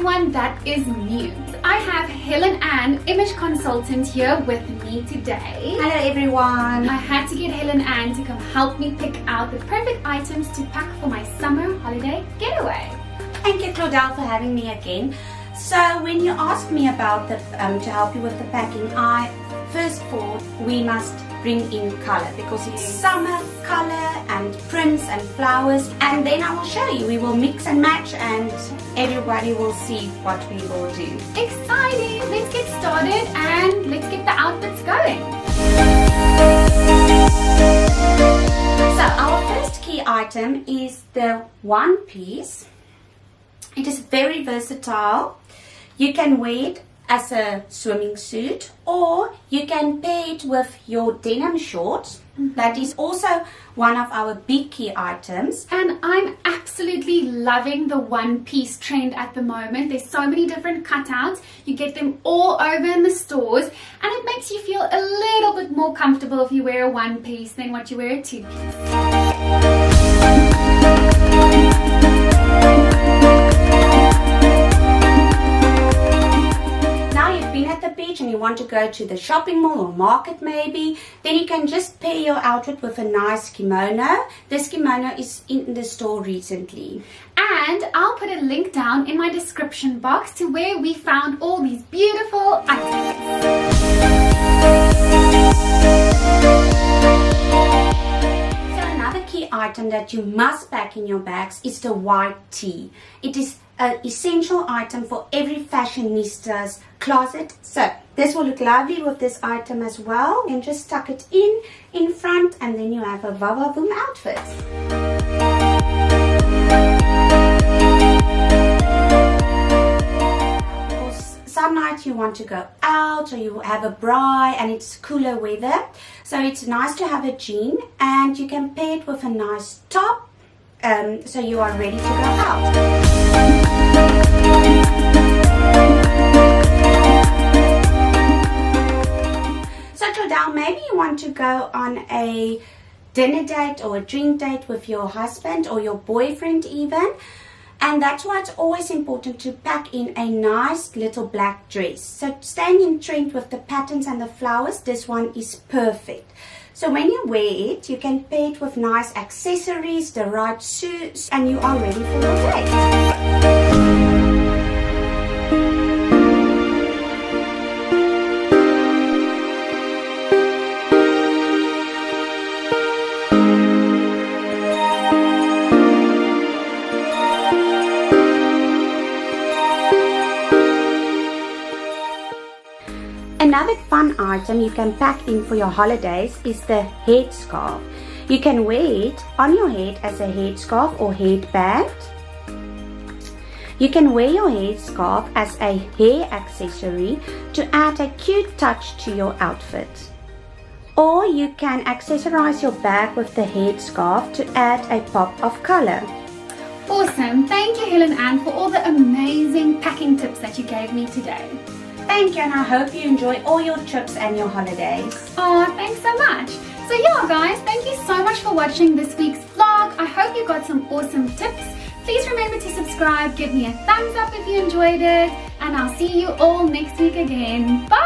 everyone that is new. I have Helen-Anne, image consultant, here with me today. Hello everyone. I had to get Helen-Anne to come help me pick out the perfect items to pack for my summer holiday getaway. Thank you, Claudel, for having me again. So when you asked me about to help you with the packing, I first thought we must bring in color because it's summer color and prints and flowers, and then I will show you. We will mix and match and everybody will see what we will do. Exciting! Let's get started and let's get the outfits going. So our first key item is the one piece. It is very versatile. You can wear it as a swimming suit, or you can pair it with your denim shorts. That is also one of our big key items. And I'm absolutely loving the one piece trend at the moment. There's so many different cutouts. You get them all over in the stores, and it makes you feel a little bit more comfortable if you wear a one piece than what you wear a two piece. And you want to go to the shopping mall or market maybe, then you can just pair your outfit with a nice kimono. This kimono is in the store recently. And I'll put a link down in my description box to where we found all these beautiful items. Item that you must pack in your bags is the white tee. It is an essential item for every fashionista's closet. So this will look lovely with this item as well. And just tuck it in front, and then you have a vavavoom outfit. Some nights you want to go out, or you have a bra and it's cooler weather, so it's nice to have a jean, and you can pair it with a nice top, so you are ready to go out. So Claudel, maybe you want to go on a dinner date or a drink date with your husband or your boyfriend even. And that's why it's always important to pack in a nice little black dress. So staying in trend with the patterns and the flowers, this one is perfect. So when you wear it, you can pair it with nice accessories, the right shoes, and you are ready for your date. Another fun item you can pack in for your holidays is the headscarf. You can wear it on your head as a headscarf or headband. You can wear your headscarf as a hair accessory to add a cute touch to your outfit. Or you can accessorize your bag with the headscarf to add a pop of color. Awesome! Thank you, Helen-Anne, for all the amazing packing tips that you gave me today. Thank you, and I hope you enjoy all your trips and your holidays. Oh, thanks so much. So yeah, guys, thank you so much for watching this week's vlog. I hope you got some awesome tips. Please remember to subscribe, give me a thumbs up if you enjoyed it, and I'll see you all next week again. Bye!